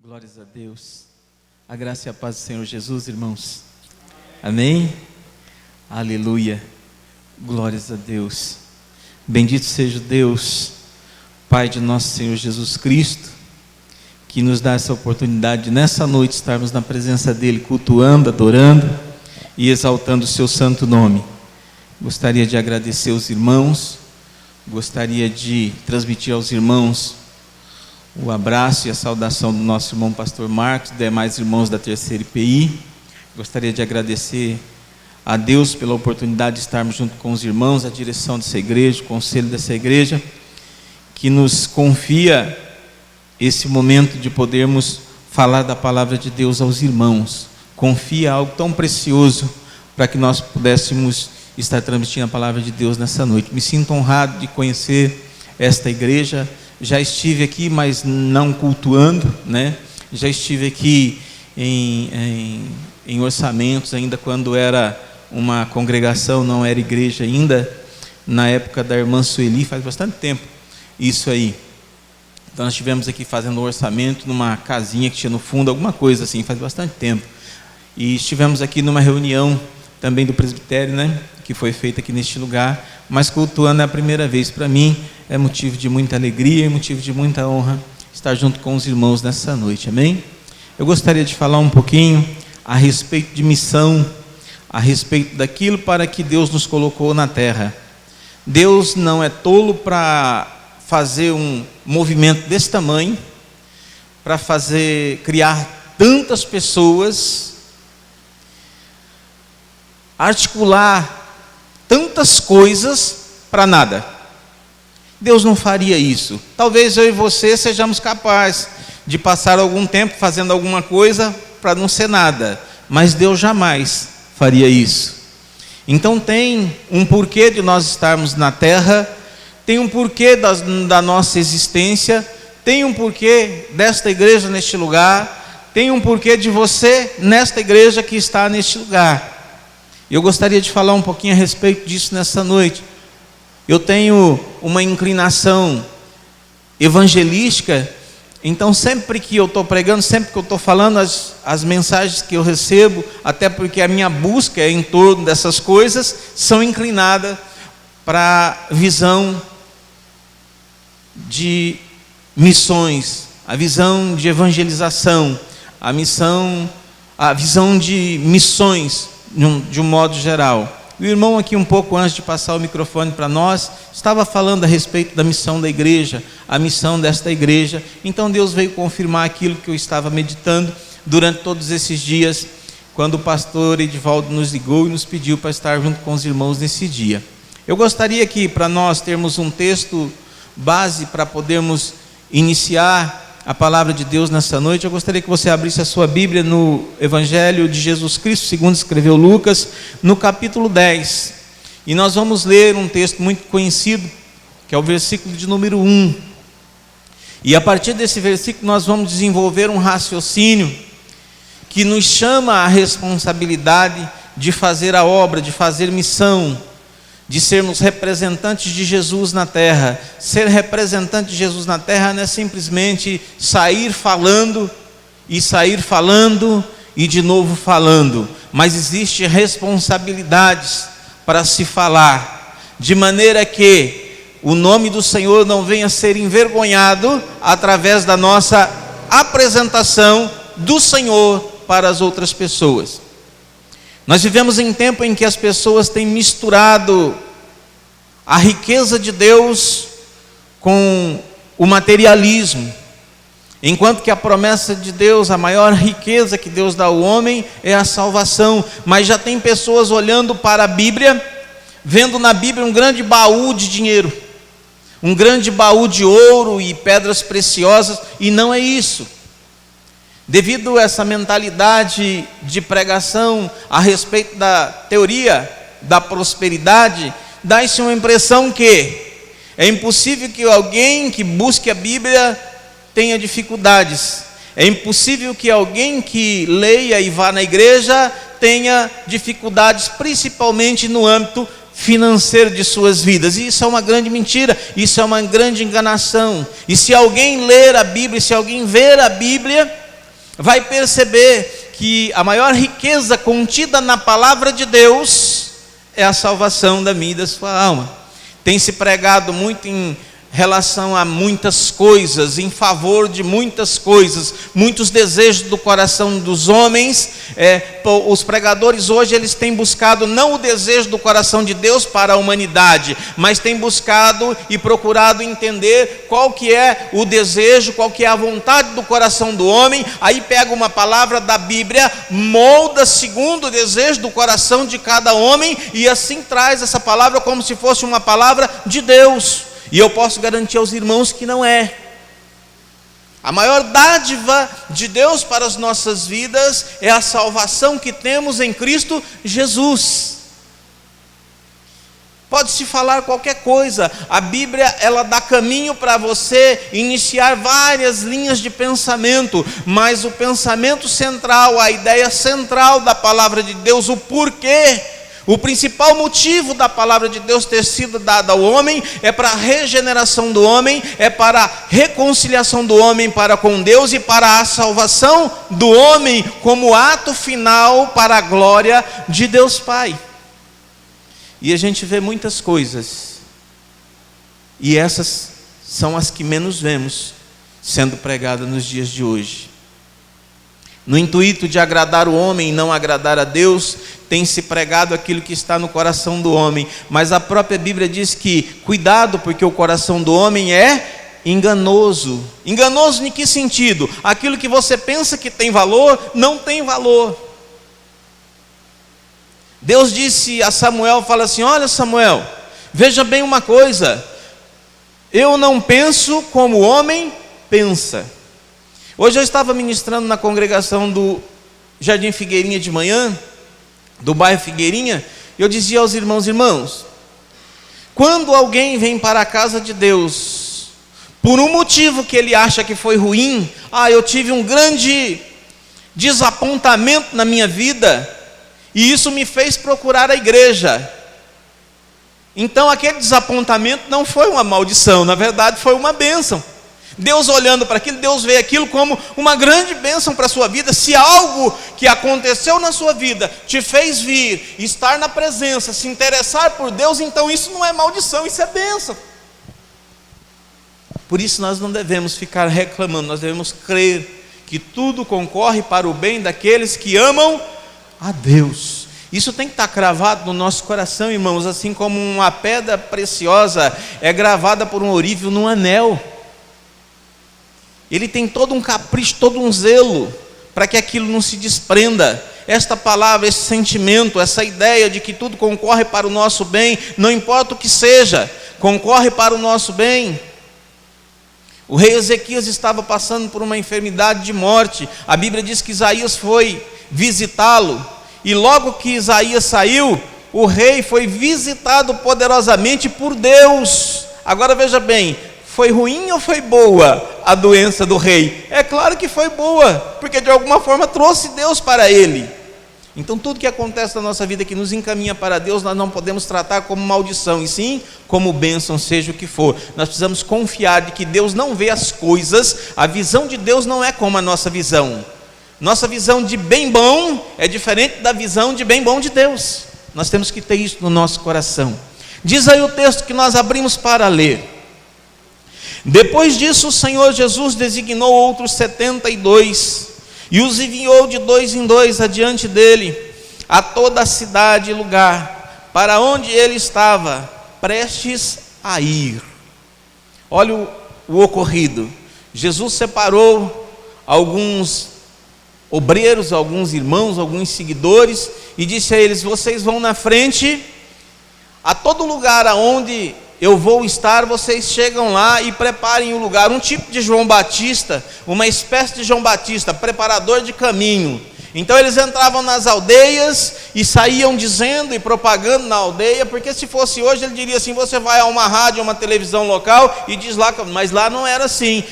Glórias a Deus. A graça e a paz do Senhor Jesus, irmãos. Amém? Aleluia. Glórias a Deus. Bendito seja Deus, Pai de nosso Senhor Jesus Cristo, que nos dá essa oportunidade de nessa noite estarmos na presença dEle, cultuando, adorando e exaltando o seu santo nome. Gostaria de agradecer aos irmãos, gostaria de transmitir aos irmãos o abraço e a saudação do nosso irmão pastor Marcos, demais irmãos da terceira IPI. Gostaria de agradecer a Deus pela oportunidade de estarmos junto com os irmãos, a direção dessa igreja, o conselho dessa igreja, que nos confia esse momento de podermos falar da palavra de Deus aos irmãos. Confia algo tão precioso para que nós pudéssemos estar transmitindo a palavra de Deus nessa noite. Me sinto honrado de conhecer esta igreja. Já estive aqui, mas não cultuando, né? Já estive aqui em orçamentos, ainda quando era uma congregação, não era igreja ainda, na época da irmã Sueli, faz bastante tempo isso aí. Então nós estivemos aqui fazendo um orçamento numa casinha que tinha no fundo, alguma coisa assim, faz bastante tempo. E estivemos aqui numa reunião também do presbitério, né? Que foi feita aqui neste lugar, mas cultuando é a primeira vez. Para mim é motivo de muita alegria e motivo de muita honra estar junto com os irmãos nessa noite, amém? Eu gostaria de falar um pouquinho a respeito de missão, a respeito daquilo para que Deus nos colocou na terra. Deus não é tolo para fazer um movimento desse tamanho, para criar tantas pessoas, articular tantas coisas para nada. Deus não faria isso. Talvez eu e você sejamos capazes de passar algum tempo fazendo alguma coisa para não ser nada, mas Deus jamais faria isso. Então tem um porquê de nós estarmos na terra, tem um porquê da nossa existência, tem um porquê desta igreja neste lugar, tem um porquê de você nesta igreja que está neste lugar. Eu gostaria de falar um pouquinho a respeito disso nessa noite. Eu tenho uma inclinação evangelística, então sempre que eu estou pregando, sempre que eu estou falando, as mensagens que eu recebo, até porque a minha busca em torno dessas coisas, são inclinadas para a visão de missões, a visão de evangelização, a visão de missões, de um modo geral. O irmão aqui, um pouco antes de passar o microfone para nós, estava falando a respeito da missão da igreja, a missão desta igreja. Então Deus veio confirmar aquilo que eu estava meditando durante todos esses dias, quando o pastor Edivaldo nos ligou e nos pediu para estar junto com os irmãos nesse dia. Eu gostaria que, para nós termos um texto base para podermos iniciar a palavra de Deus nessa noite, eu gostaria que você abrisse a sua Bíblia no Evangelho de Jesus Cristo, segundo escreveu Lucas, no capítulo 10. E nós vamos ler um texto muito conhecido, que é o versículo de número 1. E a partir desse versículo nós vamos desenvolver um raciocínio que nos chama a responsabilidade de fazer a obra, de fazer missão, de sermos representantes de Jesus na terra. Ser representante de Jesus na terra não é simplesmente sair falando e de novo falando, mas existe responsabilidades para se falar, de maneira que o nome do Senhor não venha a ser envergonhado através da nossa apresentação do Senhor para as outras pessoas. Nós vivemos em tempo em que as pessoas têm misturado a riqueza de Deus com o materialismo, enquanto que a promessa de Deus, a maior riqueza que Deus dá ao homem é a salvação. Mas já tem pessoas olhando para a Bíblia, vendo na Bíblia um grande baú de dinheiro, um grande baú de ouro e pedras preciosas, e não é isso. Devido a essa mentalidade de pregação a respeito da teoria da prosperidade, dá-se uma impressão que é impossível que alguém que busque a Bíblia tenha dificuldades. É impossível que alguém que leia e vá na igreja tenha dificuldades, principalmente no âmbito financeiro de suas vidas. E isso é uma grande mentira, isso é uma grande enganação. E se alguém ler a Bíblia, se alguém ver a Bíblia vai perceber que a maior riqueza contida na palavra de Deus é a salvação da minha e da sua alma. Tem se pregado muito em relação a muitas coisas, em favor de muitas coisas, muitos desejos do coração dos homens. Os pregadores hoje, eles têm buscado não o desejo do coração de Deus para a humanidade, mas têm buscado e procurado entender qual que é o desejo, qual que é a vontade do coração do homem. Aí pega uma palavra da Bíblia, molda segundo o desejo do coração de cada homem, e assim traz essa palavra como se fosse uma palavra de Deus. E eu posso garantir aos irmãos que não é. A maior dádiva de Deus para as nossas vidas é a salvação que temos em Cristo Jesus. Pode-se falar qualquer coisa, a Bíblia, ela dá caminho para você iniciar várias linhas de pensamento, mas o pensamento central, a ideia central da palavra de Deus, o porquê, o principal motivo da palavra de Deus ter sido dada ao homem é para a regeneração do homem, é para a reconciliação do homem para com Deus e para a salvação do homem como ato final para a glória de Deus Pai. E a gente vê muitas coisas, e essas são as que menos vemos sendo pregadas nos dias de hoje. No intuito de agradar o homem e não agradar a Deus, tem se pregado aquilo que está no coração do homem. Mas a própria Bíblia diz que, cuidado, porque o coração do homem é enganoso. Enganoso em que sentido? Aquilo que você pensa que tem valor, não tem valor. Deus disse a Samuel, fala assim: olha Samuel, veja bem uma coisa, eu não penso como o homem pensa. Hoje eu estava ministrando na congregação do Jardim Figueirinha de manhã, do bairro Figueirinha, e eu dizia aos irmãos, quando alguém vem para a casa de Deus, por um motivo que ele acha que foi ruim, eu tive um grande desapontamento na minha vida, e isso me fez procurar a igreja. Então aquele desapontamento não foi uma maldição, na verdade foi uma bênção. Deus olhando para aquilo, Deus vê aquilo como uma grande bênção para a sua vida. Se algo que aconteceu na sua vida te fez vir, estar na presença, se interessar por Deus, então isso não é maldição, isso é bênção. Por isso nós não devemos ficar reclamando, nós devemos crer que tudo concorre para o bem daqueles que amam a Deus. Isso tem que estar cravado no nosso coração, irmãos, assim como uma pedra preciosa é gravada por um ourives num anel. Ele tem todo um capricho, todo um zelo, para que aquilo não se desprenda. Esta palavra, esse sentimento, essa ideia de que tudo concorre para o nosso bem, não importa o que seja, concorre para o nosso bem. O rei Ezequias estava passando por uma enfermidade de morte. A Bíblia diz que Isaías foi visitá-lo, e logo que Isaías saiu, o rei foi visitado poderosamente por Deus. Agora veja bem, foi ruim ou foi boa a doença do rei? É claro que foi boa, porque de alguma forma trouxe Deus para ele. Então tudo que acontece na nossa vida que nos encaminha para Deus, nós não podemos tratar como maldição, e sim como bênção, seja o que for. Nós precisamos confiar de que Deus não vê as coisas, a visão de Deus não é como a nossa visão. Nossa visão de bem bom é diferente da visão de bem bom de Deus. Nós temos que ter isso no nosso coração. Diz aí o texto que nós abrimos para ler. Depois disso, o Senhor Jesus designou outros 72 e os enviou de 2 em 2 adiante dele a toda a cidade e lugar para onde ele estava prestes a ir. Olha o ocorrido. Jesus separou alguns obreiros, alguns irmãos, alguns seguidores, e disse a eles: vocês vão na frente, a todo lugar aonde eu vou estar, vocês chegam lá e preparem o lugar. Um tipo de João Batista, uma espécie de João Batista, preparador de caminho. Então eles entravam nas aldeias e saíam dizendo e propagando na aldeia, porque se fosse hoje ele diria assim: você vai a uma rádio, a uma televisão local e diz lá, mas lá não era assim,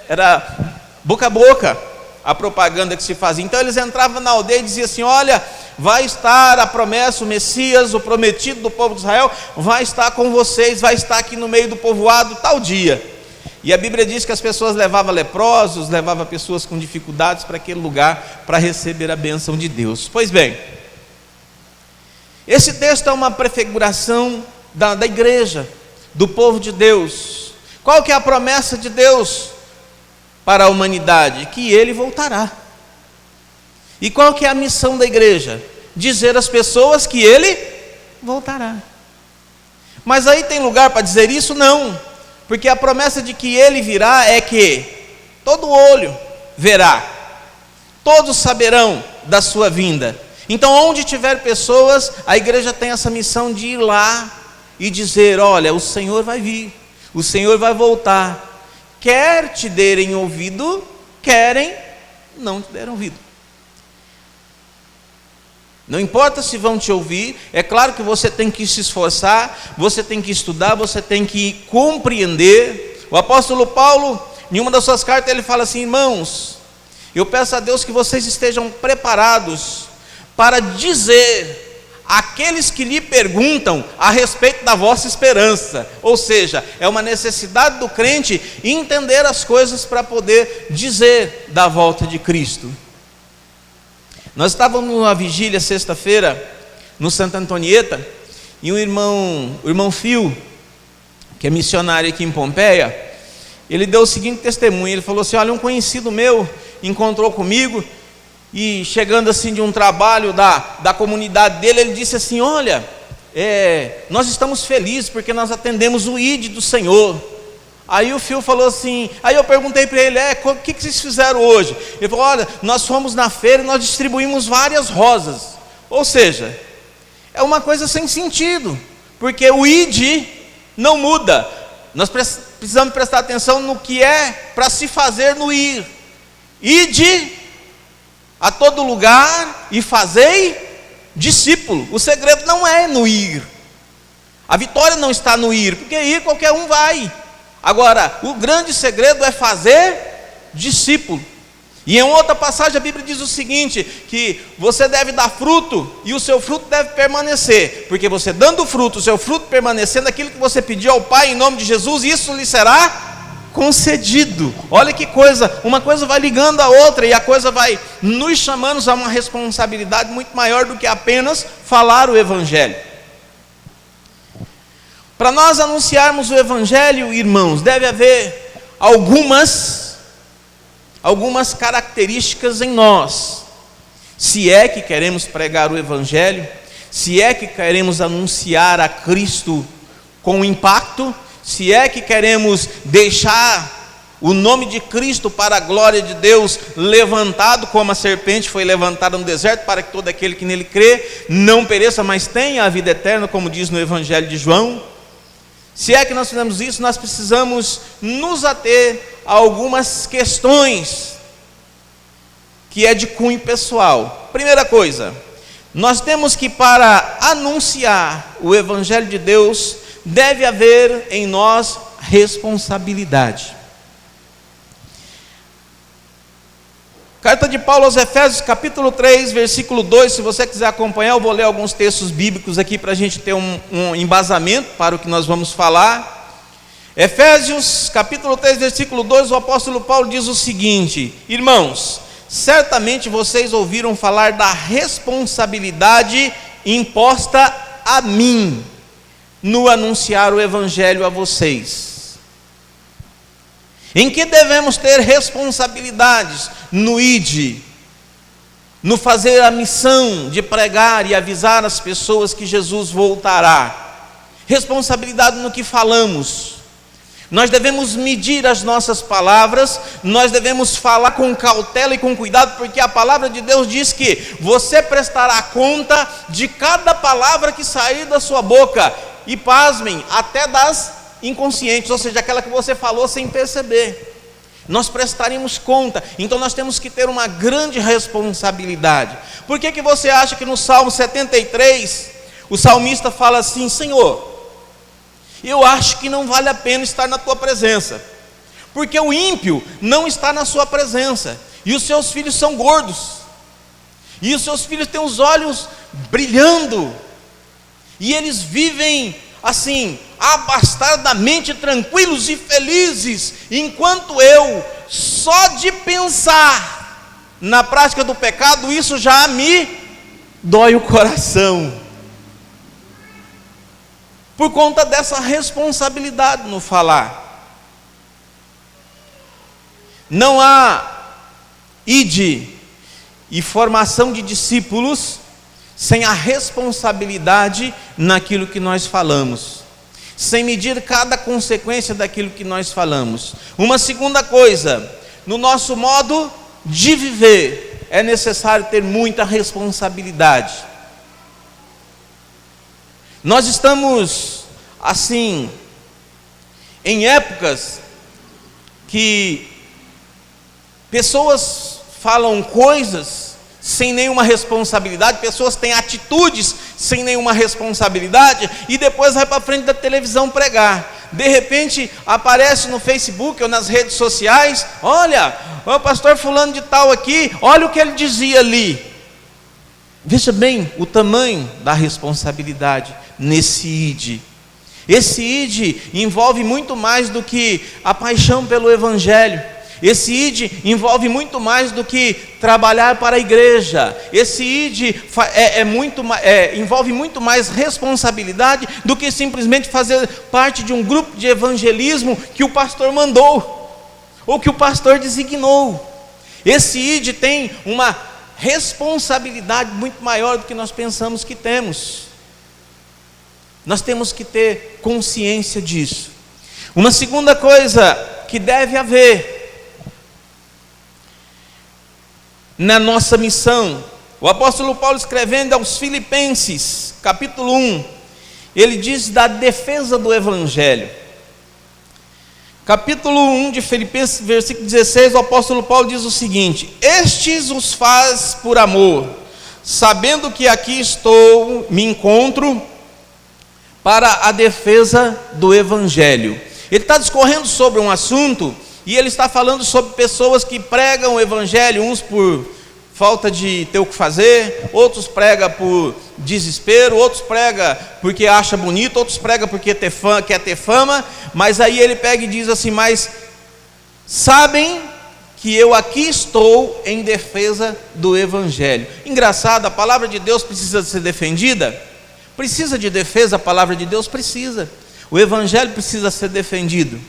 era boca a boca a propaganda que se fazia. Então eles entravam na aldeia e diziam assim: olha, vai estar a promessa, o Messias, o prometido do povo de Israel, vai estar com vocês, vai estar aqui no meio do povoado tal dia. E a Bíblia diz que as pessoas levavam leprosos, levavam pessoas com dificuldades para aquele lugar, para receber a bênção de Deus. Pois bem, esse texto é uma prefiguração da igreja, do povo de Deus. Qual que é a promessa de Deus para a humanidade? Que Ele voltará. E qual que é a missão da igreja? Dizer às pessoas que Ele voltará. Mas aí tem lugar para dizer isso? Não, porque a promessa de que Ele virá é que todo olho verá, todos saberão da sua vinda. Então, onde tiver pessoas, a igreja tem essa missão de ir lá e dizer: olha, o Senhor vai vir, o Senhor vai voltar. Quer te derem ouvido, querem não te deram ouvido. Não importa se vão te ouvir, é claro que você tem que se esforçar, você tem que estudar, você tem que compreender. O apóstolo Paulo, em uma das suas cartas, ele fala assim: irmãos, eu peço a Deus que vocês estejam preparados para dizer àqueles que lhe perguntam a respeito da vossa esperança. Ou seja, é uma necessidade do crente entender as coisas para poder dizer da volta de Cristo. Nós estávamos numa vigília sexta-feira no Santa Antonieta, e o irmão Fio, que é missionário aqui em Pompeia, ele deu o seguinte testemunho. Ele falou assim: olha, um conhecido meu encontrou comigo, e chegando assim de um trabalho da comunidade dele, ele disse assim: olha, nós estamos felizes porque nós atendemos o ID do Senhor. Aí o Fio falou assim, aí eu perguntei para ele: o que vocês fizeram hoje? Ele falou: olha, nós fomos na feira e nós distribuímos várias rosas. Ou seja, é uma coisa sem sentido, porque o ID não muda. Nós precisamos prestar atenção no que é para se fazer no ir. Ide a todo lugar e fazei discípulo. O segredo não é no ir, a vitória não está no ir, porque ir qualquer um vai. Agora, o grande segredo é fazer discípulo. E em outra passagem a Bíblia diz o seguinte: que você deve dar fruto e o seu fruto deve permanecer, porque você dando fruto, o seu fruto permanecendo, aquilo que você pediu ao Pai em nome de Jesus, isso lhe será concedido. Olha que coisa, uma coisa vai ligando a outra, e a coisa vai nos chamando a uma responsabilidade muito maior do que apenas falar o Evangelho. Para nós anunciarmos o Evangelho, irmãos, deve haver algumas características em nós. Se é que queremos pregar o Evangelho, se é que queremos anunciar a Cristo com impacto, se é que queremos deixar o nome de Cristo para a glória de Deus levantado, como a serpente foi levantada no deserto, para que todo aquele que nele crê não pereça, mas tenha a vida eterna, como diz no Evangelho de João. Se é que nós fizemos isso, nós precisamos nos ater a algumas questões que é de cunho pessoal. Primeira coisa, nós temos que, para anunciar o Evangelho de Deus, deve haver em nós responsabilidade. Carta de Paulo aos Efésios, capítulo 3, versículo 2, se você quiser acompanhar, eu vou ler alguns textos bíblicos aqui para a gente ter um embasamento para o que nós vamos falar. Efésios, capítulo 3, versículo 2, o apóstolo Paulo diz o seguinte: irmãos, certamente vocês ouviram falar da responsabilidade imposta a mim, no anunciar o Evangelho a vocês. Em que devemos ter responsabilidades? No ID, no fazer a missão de pregar e avisar as pessoas que Jesus voltará. Responsabilidade no que falamos. Nós devemos medir as nossas palavras, nós devemos falar com cautela e com cuidado, porque a palavra de Deus diz que você prestará conta de cada palavra que sair da sua boca, e pasmem, até das inconscientes, ou seja, aquela que você falou sem perceber. Nós prestaremos conta. Então nós temos que ter uma grande responsabilidade. Por que você acha que no Salmo 73 o salmista fala assim: Senhor, eu acho que não vale a pena estar na tua presença, porque o ímpio não está na sua presença, e os seus filhos são gordos, e os seus filhos têm os olhos brilhando, e eles vivem assim, abastardamente tranquilos e felizes, enquanto eu, só de pensar na prática do pecado, isso já me dói o coração, por conta dessa responsabilidade no falar. Não há ide e formação de discípulos sem a responsabilidade naquilo que nós falamos, sem medir cada consequência daquilo que nós falamos. Uma segunda coisa, no nosso modo de viver, é necessário ter muita responsabilidade. Nós estamos, assim, em épocas que pessoas falam coisas sem nenhuma responsabilidade, pessoas têm atitudes sem nenhuma responsabilidade, e depois vai para frente da televisão pregar. De repente aparece no Facebook ou nas redes sociais: olha, o pastor fulano de tal aqui, olha o que ele dizia ali. Veja bem o tamanho da responsabilidade nesse ide. Esse ide envolve muito mais do que a paixão pelo Evangelho. Esse ide envolve muito mais do que trabalhar para a igreja. Esse ide envolve muito mais responsabilidade do que simplesmente fazer parte de um grupo de evangelismo que o pastor mandou, ou que o pastor designou. Esse ide tem uma responsabilidade muito maior do que nós pensamos que temos. Nós temos que ter consciência disso. Uma segunda coisa que deve haver na nossa missão, o apóstolo Paulo, escrevendo aos Filipenses, capítulo 1, ele diz da defesa do Evangelho. Capítulo 1 de Filipenses, versículo 16, o apóstolo Paulo diz o seguinte: estes os faz por amor, sabendo que aqui me encontro para a defesa do Evangelho. Ele está discorrendo sobre um assunto, e ele está falando sobre pessoas que pregam o Evangelho, uns por falta de ter o que fazer, outros pregam por desespero, outros pregam porque acha bonito, outros pregam porque quer ter fama, mas aí ele pega e diz assim: mas sabem que eu aqui estou em defesa do Evangelho. Engraçado, a palavra de Deus precisa ser defendida? Precisa de defesa, a palavra de Deus precisa. O Evangelho precisa ser defendido.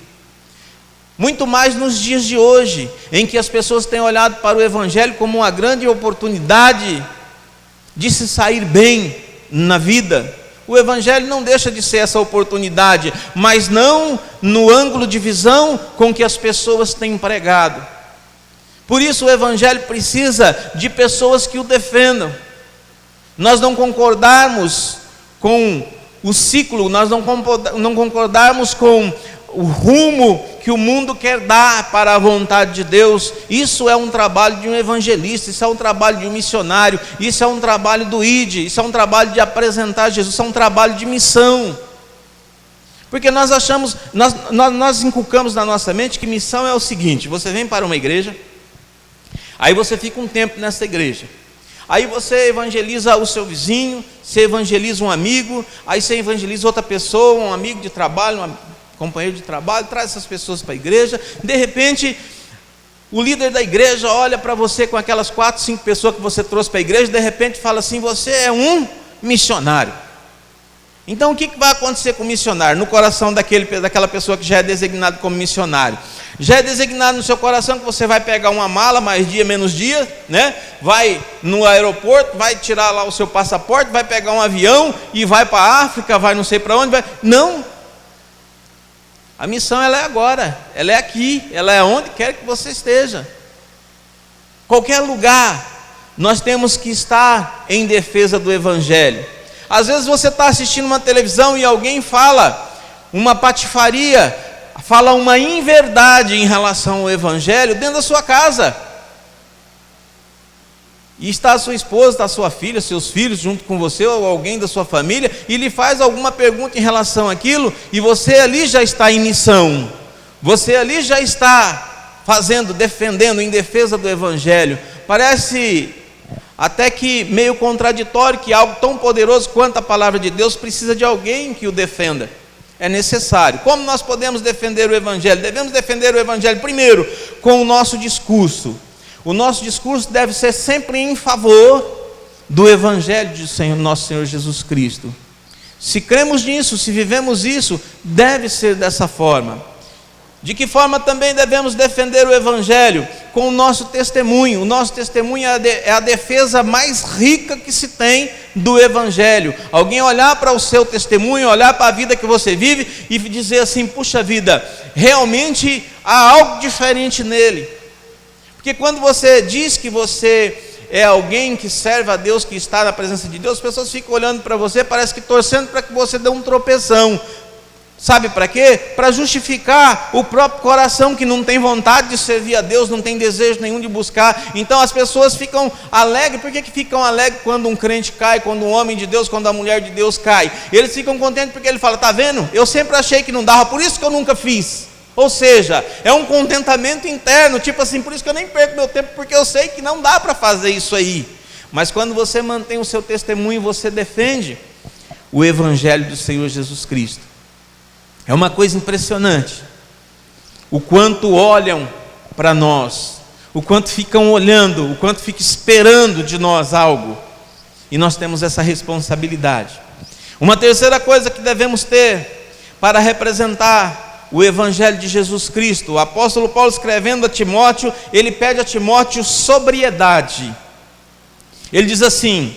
Muito mais nos dias de hoje, em que as pessoas têm olhado para o Evangelho como uma grande oportunidade de se sair bem na vida. O Evangelho não deixa de ser essa oportunidade, mas não no ângulo de visão com que as pessoas têm pregado. Por isso o Evangelho precisa de pessoas que o defendam. Nós não concordarmos com o ciclo, nós não concordarmos com o rumo que o mundo quer dar para a vontade de Deus, isso é um trabalho de um evangelista, isso é um trabalho de um missionário, isso é um trabalho do ID, isso é um trabalho de apresentar Jesus, isso é um trabalho de missão. Porque nós achamos, nós inculcamos na nossa mente que missão é o seguinte: você vem para uma igreja, aí você fica um tempo nessa igreja, aí você evangeliza o seu vizinho, você evangeliza um amigo, aí você evangeliza outra pessoa, um amigo de trabalho, companheiro de trabalho, traz essas pessoas para a igreja. De repente o líder da igreja olha para você com aquelas 4, 5 pessoas que você trouxe para a igreja, de repente fala assim: você é um missionário. Então o que vai acontecer com o missionário? No coração daquela pessoa que já é designado como missionário, já é designado no seu coração que você vai pegar uma mala, mais dia, menos dia, né? Vai no aeroporto, vai tirar lá o seu passaporte, vai pegar um avião e vai para a África, vai não sei para onde, vai. Não. A missão ela é agora, ela é aqui, ela é onde quer que você esteja. Qualquer lugar, nós temos que estar em defesa do Evangelho. Às vezes você está assistindo uma televisão e alguém fala uma patifaria, fala uma inverdade em relação ao Evangelho dentro da sua casa. E está a sua esposa, está a sua filha, seus filhos junto com você, ou alguém da sua família, e lhe faz alguma pergunta em relação àquilo, e você ali já está em missão, você ali já está defendendo, em defesa do Evangelho. Parece até que meio contraditório, que algo tão poderoso quanto a palavra de Deus precisa de alguém que o defenda. É necessário. Como nós podemos defender o Evangelho? Devemos defender o Evangelho primeiro com o nosso discurso. O nosso discurso deve ser sempre em favor do Evangelho de nosso Senhor Jesus Cristo. Se cremos nisso, se vivemos isso, deve ser dessa forma. De que forma também devemos defender o Evangelho? Com o nosso testemunho. O nosso testemunho é a defesa mais rica que se tem do Evangelho. Alguém olhar para o seu testemunho, olhar para a vida que você vive e dizer assim: puxa vida, realmente há algo diferente nele. Porque quando você diz que você é alguém que serve a Deus, que está na presença de Deus, as pessoas ficam olhando para você, parece que torcendo para que você dê um tropeção. Sabe para quê? Para justificar o próprio coração que não tem vontade de servir a Deus, não tem desejo nenhum de buscar. Então as pessoas ficam alegres. Por que ficam alegres quando um crente cai, quando um homem de Deus, quando a mulher de Deus cai? Eles ficam contentes porque ele fala: está vendo? Eu sempre achei que não dava, por isso que eu nunca fiz. Ou seja, é um contentamento interno, tipo assim, por isso que eu nem perco meu tempo, porque eu sei que não dá para fazer isso aí. Mas quando você mantém o seu testemunho, você defende o Evangelho do Senhor Jesus Cristo. É uma coisa impressionante, o quanto olham para nós, o quanto ficam olhando, o quanto ficam esperando de nós algo, e nós temos essa responsabilidade. Uma terceira coisa que devemos ter para representar o Evangelho de Jesus Cristo, o apóstolo Paulo, escrevendo a Timóteo, ele pede a Timóteo sobriedade. Ele diz assim: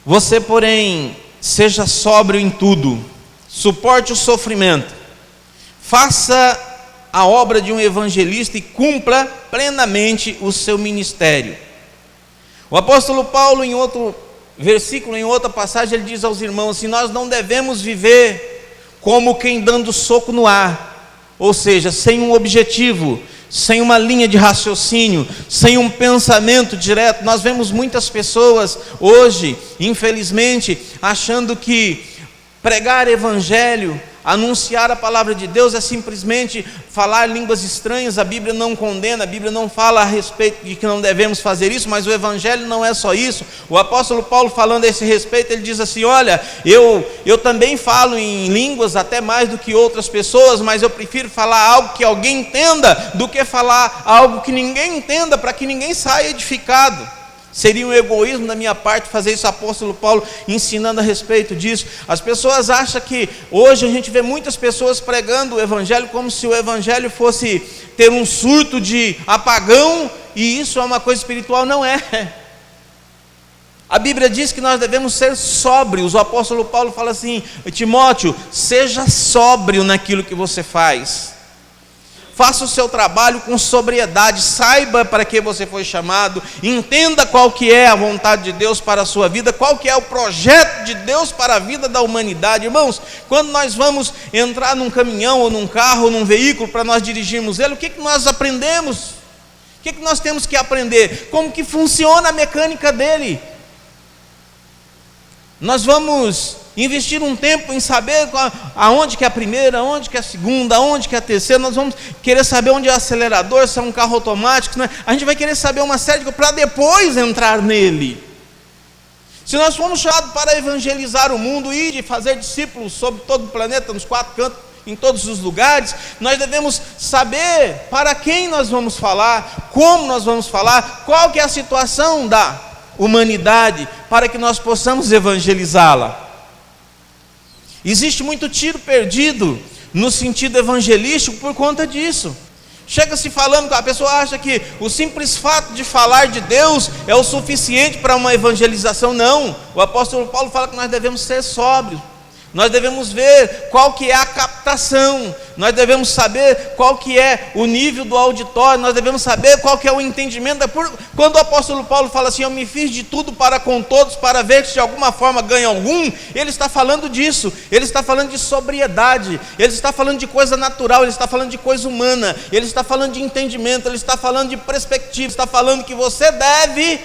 você, porém, seja sóbrio em tudo, suporte o sofrimento, faça a obra de um evangelista e cumpra plenamente o seu ministério. O apóstolo Paulo, em outro versículo, em outra passagem, ele diz aos irmãos assim: nós não devemos viver como quem dando soco no ar, ou seja, sem um objetivo, sem uma linha de raciocínio, sem um pensamento direto. Nós vemos muitas pessoas hoje, infelizmente, achando que pregar evangelho, anunciar a palavra de Deus é simplesmente falar línguas estranhas. A Bíblia não condena, a Bíblia não fala a respeito de que não devemos fazer isso, mas o evangelho não é só isso. O apóstolo Paulo, falando a esse respeito, ele diz assim: olha, eu também falo em línguas até mais do que outras pessoas, mas eu prefiro falar algo que alguém entenda do que falar algo que ninguém entenda, para que ninguém saia edificado. Seria um egoísmo da minha parte fazer isso. O apóstolo Paulo ensinando a respeito disso. As pessoas acham que hoje a gente vê muitas pessoas pregando o evangelho como se o evangelho fosse ter um surto de apagão, e isso é uma coisa espiritual. Não é. A Bíblia diz que nós devemos ser sóbrios. O apóstolo Paulo fala assim: Timóteo, seja sóbrio naquilo que você faz. Faça o seu trabalho com sobriedade, saiba para que você foi chamado, entenda qual que é a vontade de Deus para a sua vida, qual que é o projeto de Deus para a vida da humanidade. Irmãos, quando nós vamos entrar num caminhão, ou num carro, ou num veículo, para nós dirigirmos ele, o que nós aprendemos? O que nós temos que aprender? Como que funciona a mecânica dele? Nós vamos investir um tempo em saber aonde que é a primeira, aonde que é a segunda, aonde que é a terceira. Nós vamos querer saber onde é o acelerador, se é um carro automático, né? A gente vai querer saber uma série de coisas para depois entrar nele. Se nós formos chamados para evangelizar o mundo, ir e fazer discípulos sobre todo o planeta, nos 4 cantos, em todos os lugares, nós devemos saber para quem nós vamos falar, como nós vamos falar, qual que é a situação da humanidade, para que nós possamos evangelizá-la. Existe muito tiro perdido no sentido evangelístico por conta disso. Chega-se falando, a pessoa acha que o simples fato de falar de Deus é o suficiente para uma evangelização. Não, o apóstolo Paulo fala que nós devemos ser sóbrios. Nós devemos ver qual que é a captação, nós devemos saber qual que é o nível do auditório, nós devemos saber qual que é o entendimento. Quando o apóstolo Paulo fala assim: eu me fiz de tudo para com todos, para ver se de alguma forma ganha algum, ele está falando disso, ele está falando de sobriedade, ele está falando de coisa natural, ele está falando de coisa humana, ele está falando de entendimento, ele está falando de perspectiva, está falando que você deve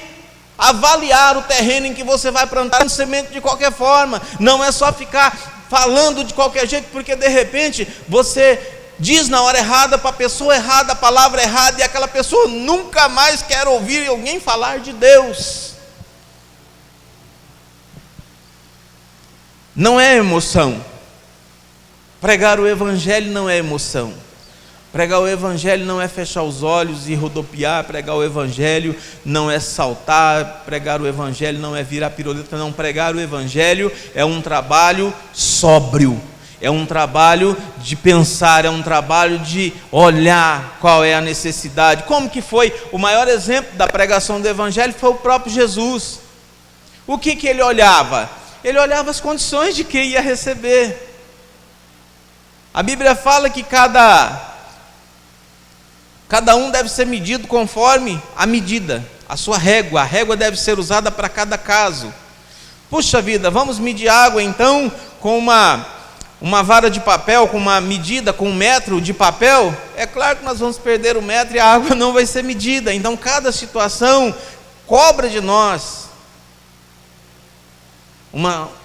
avaliar o terreno em que você vai plantar semente de qualquer forma. Não é só ficar falando de qualquer jeito, porque de repente você diz na hora errada, para a pessoa errada, a palavra errada, e aquela pessoa nunca mais quer ouvir alguém falar de Deus. não é emoção. Pregar o evangelho não é emoção. Pregar o evangelho não é fechar os olhos e rodopiar. Pregar o evangelho não é saltar. Pregar o evangelho não é virar piruleta. Não, pregar o evangelho é um trabalho sóbrio. É um trabalho de pensar, é um trabalho de olhar qual é a necessidade. Como que foi? O maior exemplo da pregação do evangelho foi o próprio Jesus. O que ele olhava? Ele olhava as condições de quem ia receber. A Bíblia fala que cada um deve ser medido conforme a medida, a sua régua. A régua deve ser usada para cada caso. Puxa vida, vamos medir água então com uma vara de papel, com uma medida, com 1 metro de papel? É claro que nós vamos perder o metro e a água não vai ser medida. Então cada situação cobra de nós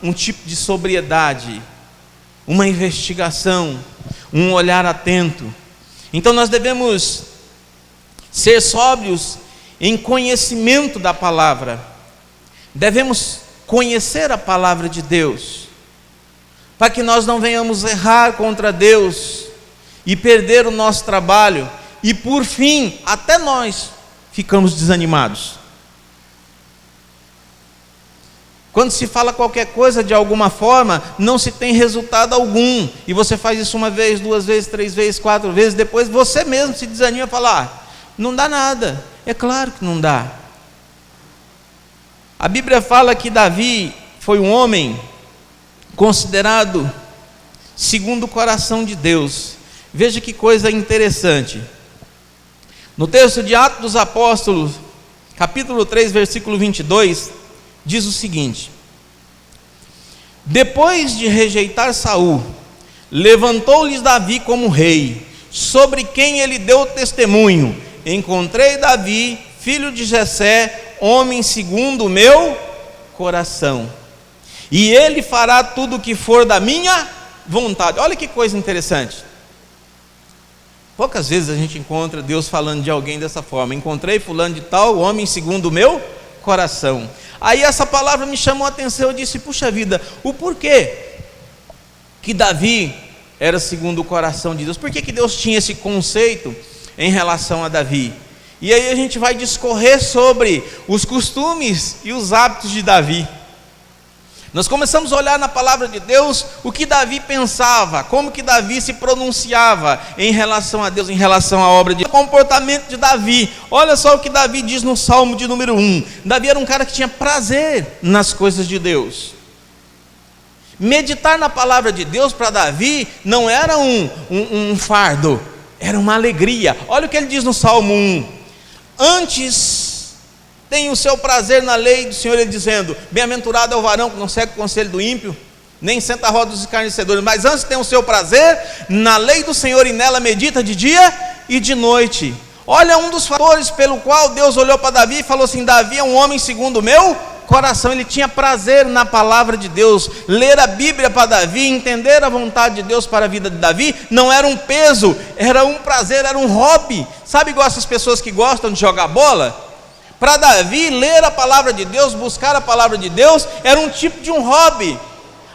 um tipo de sobriedade, uma investigação, um olhar atento. Então nós devemos ser sóbrios em conhecimento da palavra. Devemos conhecer a palavra de Deus, para que nós não venhamos errar contra Deus e perder o nosso trabalho, e por fim, até nós ficamos desanimados. Quando se fala qualquer coisa de alguma forma, não se tem resultado algum, e você faz isso 1 vez, 2 vezes, 3 vezes, 4 vezes, depois você mesmo se desanima e fala: não dá nada. É claro que não dá. A Bíblia fala que Davi foi um homem considerado segundo o coração de Deus. Veja que coisa interessante. No texto de Atos dos Apóstolos, capítulo 3, versículo 22, diz o seguinte: depois de rejeitar Saul, levantou-lhes Davi como rei, sobre quem ele deu testemunho: encontrei Davi, filho de Jessé, homem segundo o meu coração, e ele fará tudo o que for da minha vontade. Olha que coisa interessante. Poucas vezes a gente encontra Deus falando de alguém dessa forma: encontrei fulano de tal, homem segundo o meu coração. Aí essa palavra me chamou a atenção. Eu disse: puxa vida, o porquê que Davi era segundo o coração de Deus? Por que Deus tinha esse conceito em relação a Davi? E aí a gente vai discorrer sobre os costumes e os hábitos de Davi. Nós começamos a olhar na palavra de Deus o que Davi pensava, como que Davi se pronunciava em relação a Deus, em relação à obra de Deus. O comportamento de Davi. Olha só o que Davi diz no Salmo de número 1. Davi era um cara que tinha prazer nas coisas de Deus. Meditar na palavra de Deus para Davi não era um fardo, era uma alegria. Olha o que ele diz no Salmo 1. Antes tem o seu prazer na lei do Senhor, ele dizendo: bem-aventurado é o varão que não segue o conselho do ímpio, nem senta a roda dos escarnecedores, mas antes tem o seu prazer na lei do Senhor, e nela medita de dia e de noite. Olha um dos fatores pelo qual Deus olhou para Davi e falou assim: Davi é um homem segundo o meu coração. Ele tinha prazer na palavra de Deus. Ler a Bíblia para Davi, entender a vontade de Deus para a vida de Davi, não era um peso, era um prazer, era um hobby. Sabe igual essas pessoas que gostam de jogar bola? Para Davi, ler a palavra de Deus, buscar a palavra de Deus, era um tipo de um hobby.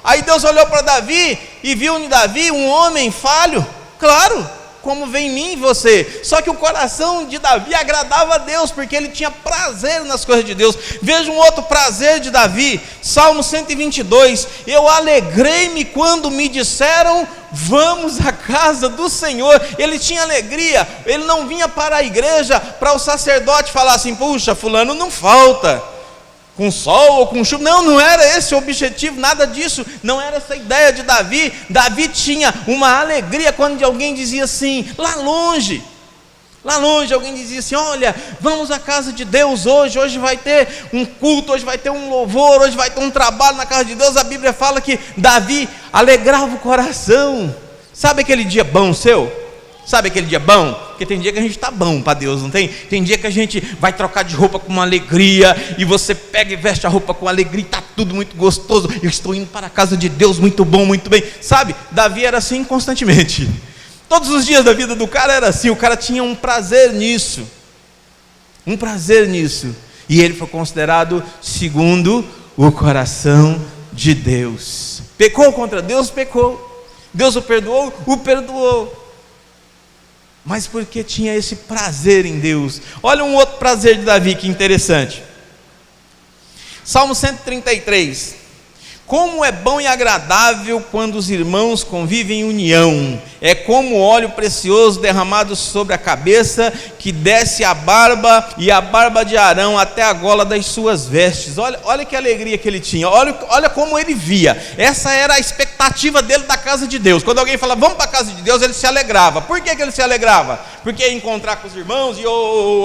Aí Deus olhou para Davi e viu em Davi um homem falho, claro, como vem em mim e você. Só que o coração de Davi agradava a Deus, porque ele tinha prazer nas coisas de Deus. Veja um outro prazer de Davi, Salmo 122. Eu alegrei-me quando me disseram: vamos à casa do Senhor. Ele tinha alegria. Ele não vinha para a igreja para o sacerdote falar assim: puxa, fulano não falta, com sol ou com chuva. Não era esse o objetivo, nada disso, não era essa a ideia de Davi. Davi tinha uma alegria quando alguém dizia assim, lá longe alguém dizia assim: olha, vamos à casa de Deus hoje vai ter um culto, hoje vai ter um louvor, hoje vai ter um trabalho na casa de Deus. A Bíblia fala que Davi alegrava o coração. Sabe aquele dia bom seu? Sabe aquele dia bom? Porque tem dia que a gente está bom para Deus, não tem? Tem dia que a gente vai trocar de roupa com uma alegria, e você pega e veste a roupa com alegria, e está tudo muito gostoso. Eu estou indo para a casa de Deus, muito bom, muito bem. Sabe, Davi era assim constantemente. Todos os dias da vida do cara era assim. O cara tinha um prazer nisso. E ele foi considerado segundo o coração de Deus. Pecou contra Deus? Pecou. Deus o perdoou? O perdoou. Mas porque tinha esse prazer em Deus. Olha um outro prazer de Davi, que interessante. Salmo 133. Como é bom e agradável quando os irmãos convivem em união. É como óleo precioso derramado sobre a cabeça, que desce a barba e a barba de Arão até a gola das suas vestes. Olha que alegria que ele tinha. Olha como ele via. Essa era a expectativa dele da casa de Deus. Quando alguém falava, vamos para a casa de Deus, ele se alegrava. Por que ele se alegrava? Porque ia encontrar com os irmãos e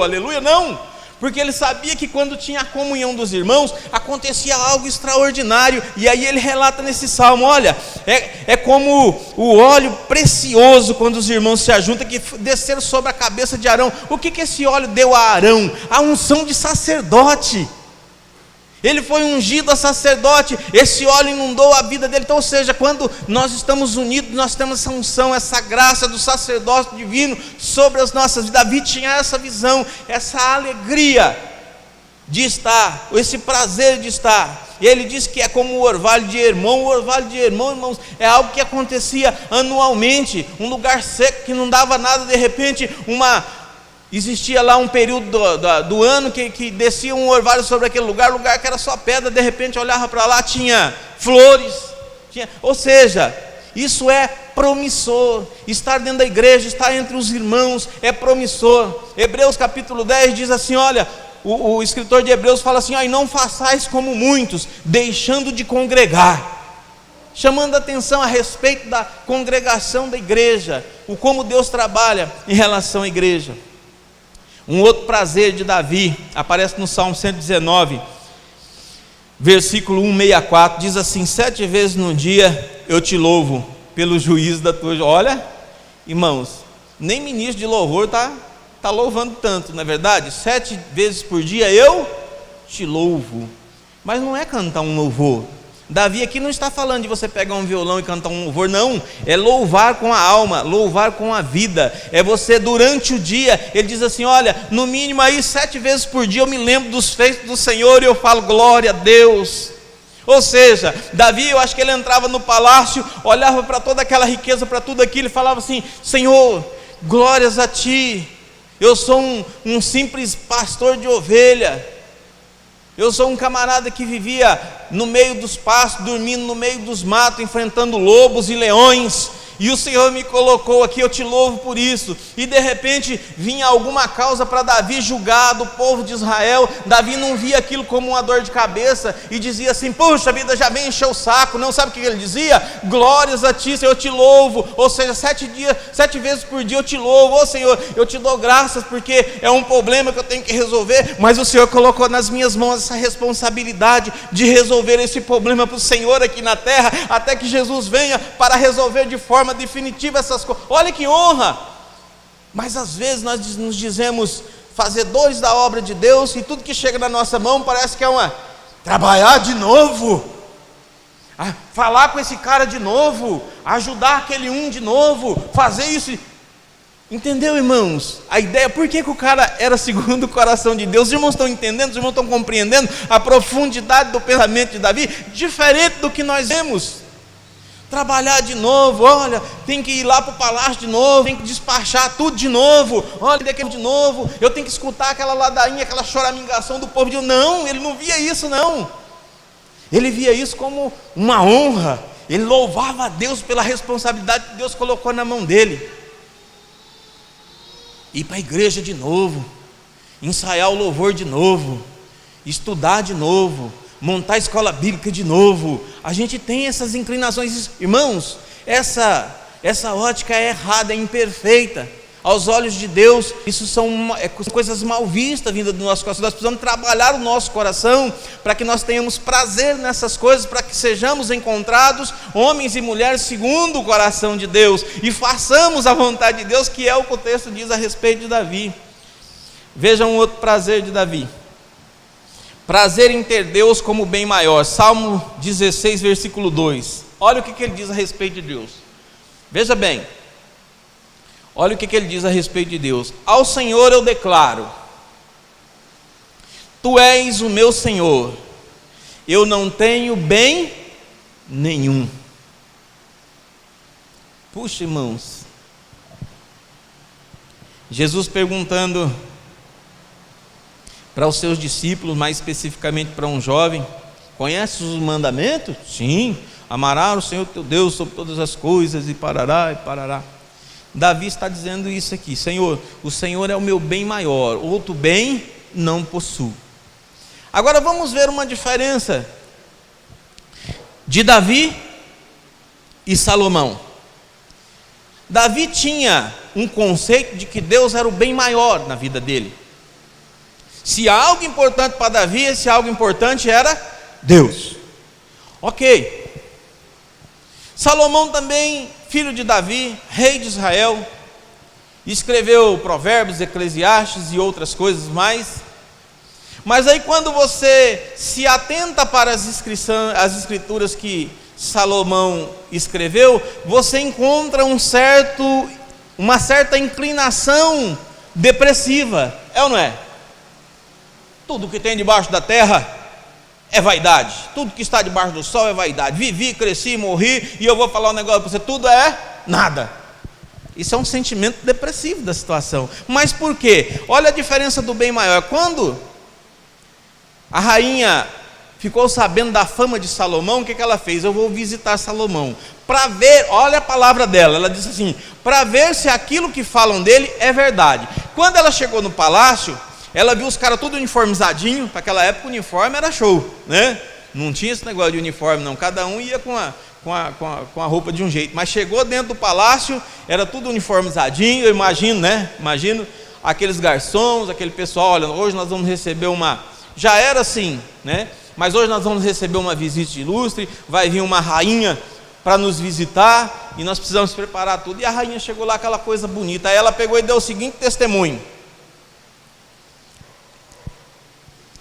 aleluia? Não. Porque ele sabia que quando tinha a comunhão dos irmãos, acontecia algo extraordinário. E aí ele relata nesse salmo, olha, é como o óleo precioso quando os irmãos se ajuntam, que desceram sobre a cabeça de Arão. O que esse óleo deu a Arão? A unção de sacerdote. Ele foi ungido a sacerdote, esse óleo inundou a vida dele. Então, ou seja, quando nós estamos unidos, nós temos essa unção, essa graça do sacerdócio divino sobre as nossas vidas. Davi tinha essa visão, essa alegria de estar, esse prazer de estar. E ele diz que é como o orvalho de Hermon. O orvalho de Hermon, irmãos, é algo que acontecia anualmente, um lugar seco que não dava nada, de repente existia lá um período do ano que descia um orvalho sobre aquele lugar que era só pedra, de repente olhava para lá, tinha flores, ou seja, isso é promissor. Estar dentro da igreja, estar entre os irmãos é promissor. Hebreus capítulo 10 diz assim, olha, o escritor de Hebreus fala assim, e não façais como muitos, deixando de congregar, chamando a atenção a respeito da congregação da igreja, o como Deus trabalha em relação à igreja. Um outro prazer de Davi aparece no Salmo 119, versículo 164, diz assim: 7 vezes no dia eu te louvo pelo juízo da tua justiça. Olha, irmãos, nem ministro de louvor está louvando tanto, não é verdade? 7 vezes por dia eu te louvo. Mas não é cantar um louvor. Davi aqui não está falando de você pegar um violão e cantar um louvor, não. É louvar com a alma, louvar com a vida. É você durante o dia, ele diz assim, olha, no mínimo aí 7 vezes por dia eu me lembro dos feitos do Senhor e eu falo glória a Deus. Ou seja, Davi, eu acho que ele entrava no palácio, olhava para toda aquela riqueza, para tudo aquilo, e falava assim, Senhor, glórias a Ti. Eu sou um simples pastor de ovelha. Eu sou um camarada que vivia no meio dos pastos, dormindo no meio dos matos, enfrentando lobos e leões, e o Senhor me colocou aqui, eu te louvo por isso. E de repente vinha alguma causa para Davi julgar do povo de Israel. Davi não via aquilo como uma dor de cabeça e dizia assim, puxa vida, já vem encher o saco. Não, sabe o que ele dizia? Glórias a Ti, Senhor, eu te louvo. Ou seja, 7 vezes por dia eu te louvo. Ô Senhor, eu te dou graças porque é um problema que eu tenho que resolver, mas o Senhor colocou nas minhas mãos essa responsabilidade de resolver esse problema para o Senhor aqui na terra, até que Jesus venha para resolver de forma definitiva essas coisas. Olha que honra! Mas às vezes nós nos dizemos fazedores da obra de Deus, e tudo que chega na nossa mão parece que é trabalhar de novo, falar com esse cara de novo, ajudar aquele de novo, fazer isso. Entendeu, irmãos? A ideia, por que o cara era segundo o coração de Deus? Os irmãos estão entendendo? Os irmãos estão compreendendo a profundidade do pensamento de Davi? Diferente do que nós vemos. Trabalhar de novo, olha, tem que ir lá para o palácio de novo, tem que despachar tudo de novo, olha, de novo, eu tenho que escutar aquela ladainha, aquela choramingação do povo de Deus. Não, ele não via isso não, ele via isso como uma honra, ele louvava a Deus pela responsabilidade que Deus colocou na mão dele. Ir para a igreja de novo, ensaiar o louvor de novo, estudar de novo, montar a escola bíblica de novo. A gente tem essas inclinações, irmãos. Essa ótica é errada, é imperfeita aos olhos de Deus. Isso são coisas mal vistas vindas do nosso coração. Nós precisamos trabalhar o nosso coração para que nós tenhamos prazer nessas coisas, para que sejamos encontrados homens e mulheres segundo o coração de Deus e façamos a vontade de Deus, que é o que o texto diz a respeito de Davi. Veja um outro prazer de Davi: prazer em ter Deus como bem maior. Salmo 16, versículo 2. Olha o que ele diz a respeito de Deus. Veja bem. Olha o que ele diz a respeito de Deus. Ao Senhor eu declaro: Tu és o meu Senhor. Eu não tenho bem nenhum. Puxa, irmãos, Jesus perguntando para os seus discípulos, mais especificamente para um jovem: conheces os mandamentos? Sim, amarás o Senhor teu Deus sobre todas as coisas, e parará, e parará. Davi está dizendo isso aqui: Senhor, o Senhor é o meu bem maior, outro bem não possuo. Agora vamos ver uma diferença de Davi e Salomão. Davi tinha um conceito de que Deus era o bem maior na vida dele. Se há algo importante para Davi, esse algo importante era Deus. Ok. Salomão também, filho de Davi, rei de Israel, escreveu Provérbios, Eclesiastes e outras coisas mais. Mas aí quando você se atenta para as escrituras que Salomão escreveu, você encontra uma certa inclinação depressiva, é ou não é? Tudo que tem debaixo da terra é vaidade, tudo que está debaixo do sol é vaidade. Vivi, cresci, morri, e eu vou falar um negócio para você: tudo é nada. Isso é um sentimento depressivo da situação. Mas por quê? Olha a diferença do bem maior. Quando a rainha ficou sabendo da fama de Salomão, o que ela fez? Eu vou visitar Salomão para ver, olha a palavra dela, ela disse assim: para ver se aquilo que falam dele é verdade. Quando ela chegou no palácio, ela viu os caras tudo uniformizadinho. Para aquela época o uniforme era show, né? Não tinha esse negócio de uniforme não, cada um ia com a roupa de um jeito. Mas chegou dentro do palácio, era tudo uniformizadinho. Eu imagino, né? Imagino aqueles garçons, aquele pessoal: olha, hoje nós vamos receber já era assim, né? Mas hoje nós vamos receber uma visita ilustre, vai vir uma rainha para nos visitar, e nós precisamos preparar tudo. E a rainha chegou lá, aquela coisa bonita. Aí ela pegou e deu o seguinte testemunho: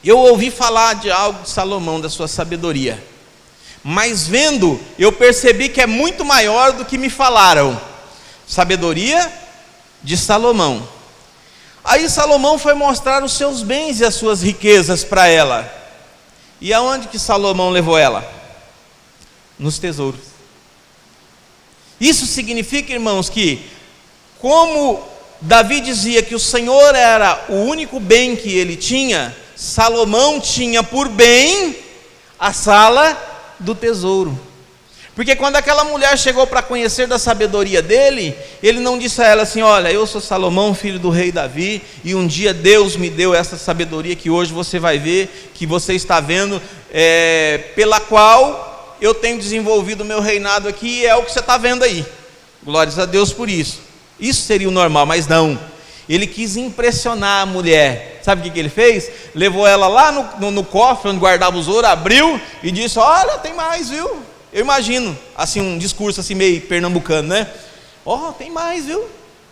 eu ouvi falar de algo de Salomão, da sua sabedoria, mas vendo, eu percebi que é muito maior do que me falaram. Sabedoria de Salomão. Aí Salomão foi mostrar os seus bens e as suas riquezas para ela. E aonde que Salomão levou ela? Nos tesouros. Isso significa, irmãos, que como Davi dizia que o Senhor era o único bem que ele tinha, Salomão tinha por bem a sala do tesouro. Porque quando aquela mulher chegou para conhecer da sabedoria dele, ele não disse a ela assim: olha, eu sou Salomão, filho do rei Davi, e um dia Deus me deu essa sabedoria que hoje você vai ver, que você está vendo, pela qual eu tenho desenvolvido o meu reinado aqui, e é o que você está vendo aí. Glórias a Deus por isso. Isso seria o normal, mas não. Ele quis impressionar a mulher. Sabe o que ele fez? Levou ela lá no cofre onde guardava os ouro, abriu e disse: olha, tem mais, viu? Eu imagino, assim, um discurso assim meio pernambucano, né? Tem mais, viu?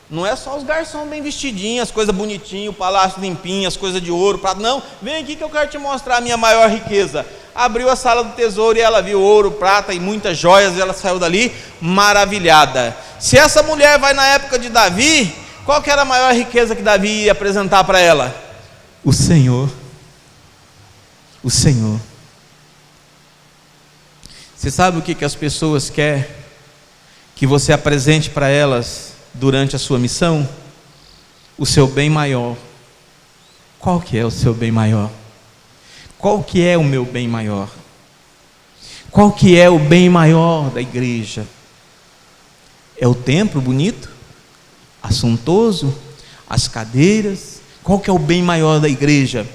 Não é só os garçons bem vestidinhos, as coisas bonitinhas, o palácio limpinho, as coisas de ouro, prata, não. Vem aqui que eu quero te mostrar a minha maior riqueza. Abriu a sala do tesouro e ela viu ouro, prata e muitas joias, e ela saiu dali maravilhada. Se essa mulher vai na época de Davi, qual que era a maior riqueza que Davi ia apresentar para ela? O Senhor. O Senhor. Você sabe o que as pessoas querem que você apresente para elas durante a sua missão? O seu bem maior. Qual que é o seu bem maior? Qual que é o meu bem maior? Qual que é o bem maior da igreja? É o templo bonito? Assuntoso? As cadeiras? Qual que é o bem maior da igreja?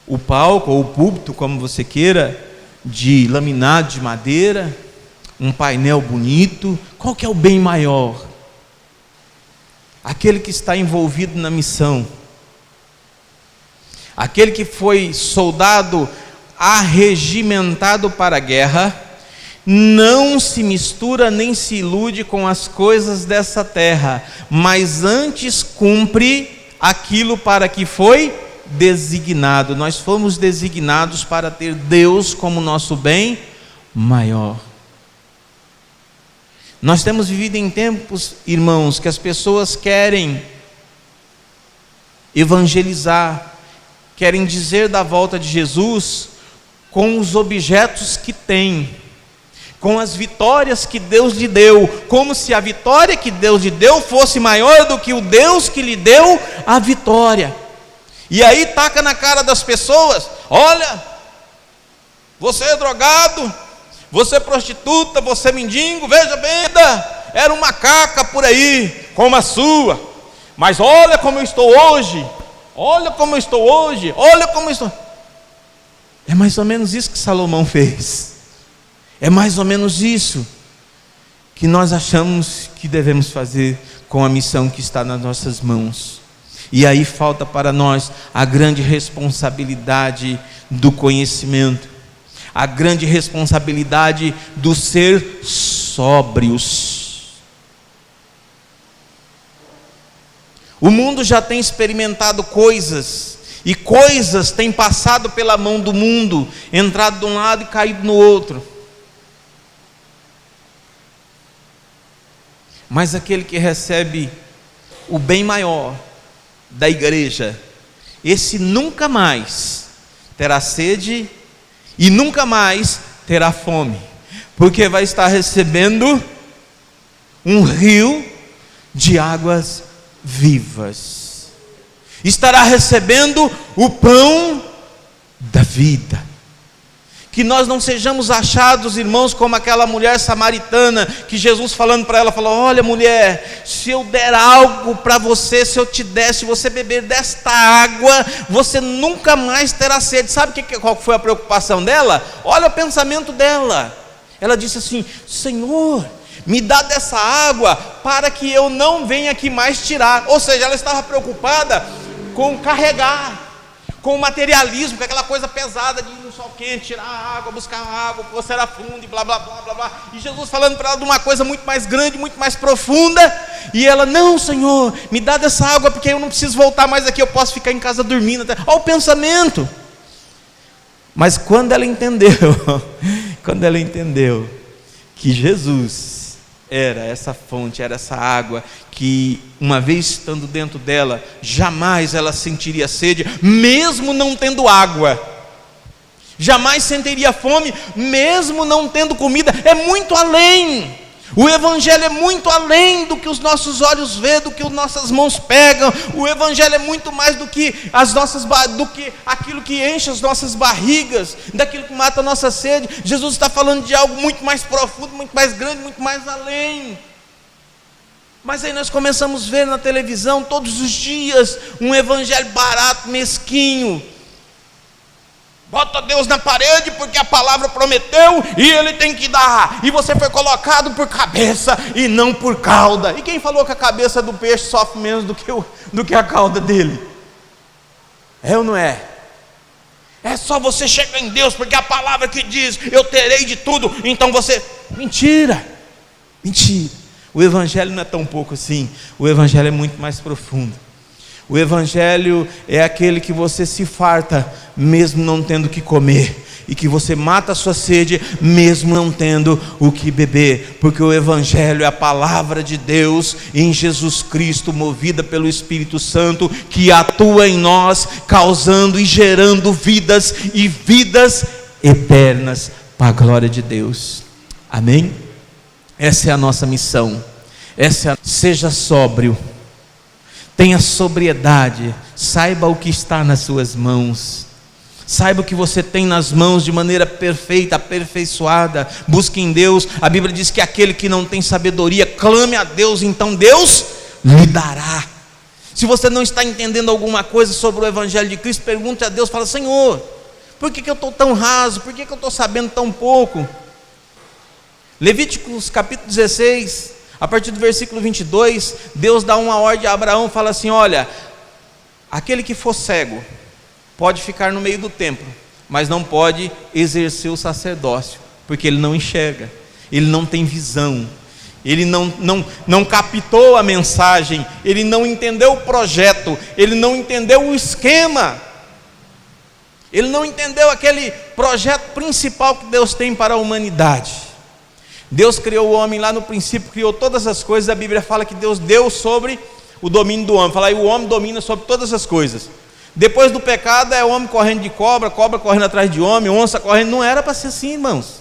O palco ou o púlpito, como você queira, de laminado de madeira, um painel bonito? Qual que é o bem maior? Aquele que está envolvido na missão, aquele que foi soldado arregimentado para a guerra, não se mistura nem se ilude com as coisas dessa terra, mas antes cumpre aquilo para que foi designado. Nós fomos designados para ter Deus como nosso bem maior. Nós temos vivido em tempos, irmãos, que as pessoas querem evangelizar, querem dizer da volta de Jesus com os objetos que têm, com as vitórias que Deus lhe deu, como se a vitória que Deus lhe deu fosse maior do que o Deus que lhe deu a vitória. E aí taca na cara das pessoas: olha, você é drogado, você é prostituta, você é mendigo, veja bem, era uma caca por aí, como a sua, mas olha como eu estou hoje, olha como eu estou hoje, olha como eu estou. É mais ou menos isso que Salomão fez. É mais ou menos isso que nós achamos que devemos fazer com a missão que está nas nossas mãos. E aí falta para nós a grande responsabilidade do conhecimento, a grande responsabilidade do ser sóbrios. O mundo já tem experimentado coisas, e coisas têm passado pela mão do mundo, entrado de um lado e caído no outro. Mas aquele que recebe o bem maior da igreja, esse nunca mais terá sede e nunca mais terá fome, porque vai estar recebendo um rio de águas vivas, estará recebendo o pão da vida. Que nós não sejamos achados, irmãos, como aquela mulher samaritana, que Jesus falando para ela, falou: olha mulher, se eu der algo para você, se eu te der, se você beber desta água, você nunca mais terá sede. Sabe qual foi a preocupação dela? Olha o pensamento dela. Ela disse assim: Senhor, me dá dessa água, para que eu não venha aqui mais tirar. Ou seja, ela estava preocupada com carregar, com o materialismo, com aquela coisa pesada de ir no sol quente, tirar a água, buscar a água, você era fundo e blá blá blá blá blá. E Jesus falando para ela de uma coisa muito mais grande, muito mais profunda. E ela: não, Senhor, me dá dessa água, porque eu não preciso voltar mais aqui, eu posso ficar em casa dormindo. Olha o pensamento. Mas quando ela entendeu que Jesus era essa fonte, era essa água, que uma vez estando dentro dela, jamais ela sentiria sede, mesmo não tendo água, jamais sentiria fome, mesmo não tendo comida. É muito além. O Evangelho é muito além do que os nossos olhos vê, do que as nossas mãos pegam. O Evangelho é muito mais do que do que aquilo que enche as nossas barrigas, daquilo que mata a nossa sede. Jesus está falando de algo muito mais profundo, muito mais grande, muito mais além. Mas aí nós começamos a ver na televisão todos os dias um evangelho barato, mesquinho. Bota Deus na parede porque a palavra prometeu e Ele tem que dar. E você foi colocado por cabeça e não por cauda. E quem falou que a cabeça do peixe sofre menos do que a cauda dele? É ou não é? É só você chegar em Deus, porque a palavra que diz: eu terei de tudo. Então você... Mentira. O Evangelho não é tão pouco assim. O Evangelho é muito mais profundo. O Evangelho é aquele que você se farta, mesmo não tendo o que comer, e que você mata a sua sede, mesmo não tendo o que beber, porque o Evangelho é a palavra de Deus em Jesus Cristo, movida pelo Espírito Santo, que atua em nós, causando e gerando vidas, e vidas eternas, para a glória de Deus. Amém? Essa é a nossa missão. Seja sóbrio, tenha sobriedade, saiba o que está nas suas mãos, saiba o que você tem nas mãos de maneira perfeita, aperfeiçoada. Busque em Deus. A Bíblia diz que aquele que não tem sabedoria, clame a Deus, então Deus lhe dará. Se você não está entendendo alguma coisa sobre o Evangelho de Cristo, pergunte a Deus, fala: Senhor, por que eu estou tão raso? Por que eu estou sabendo tão pouco? Levíticos capítulo 16, a partir do versículo 22, Deus dá uma ordem a Abraão, fala assim: olha, aquele que for cego pode ficar no meio do templo, mas não pode exercer o sacerdócio, porque ele não enxerga, ele não tem visão, ele não captou a mensagem, ele não entendeu o projeto, ele não entendeu o esquema, ele não entendeu aquele projeto principal que Deus tem para a humanidade. Deus criou o homem lá no princípio, criou todas as coisas. A Bíblia fala que Deus deu sobre o domínio do homem, fala aí: o homem domina sobre todas as coisas. Depois do pecado é o homem correndo de cobra, cobra correndo atrás de homem, onça correndo. Não era para ser assim, irmãos.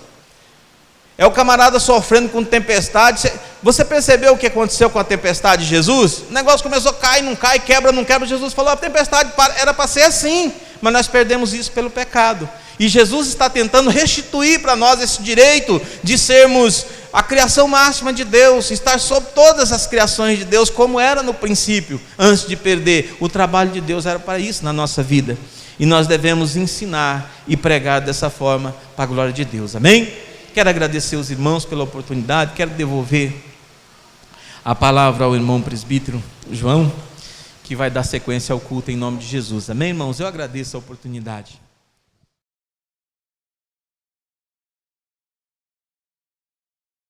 É o camarada sofrendo com tempestade. Você percebeu o que aconteceu com a tempestade de Jesus? O negócio começou a cair, não cai, quebra, não quebra. Jesus falou: a tempestade era para ser assim, mas nós perdemos isso pelo pecado. E Jesus está tentando restituir para nós esse direito de sermos a criação máxima de Deus, estar sobre todas as criações de Deus, como era no princípio, antes de perder. O trabalho de Deus era para isso na nossa vida, e nós devemos ensinar e pregar dessa forma para a glória de Deus, amém? Quero agradecer os irmãos pela oportunidade, quero devolver a palavra ao irmão presbítero João, que vai dar sequência ao culto em nome de Jesus, amém, irmãos? Eu agradeço a oportunidade.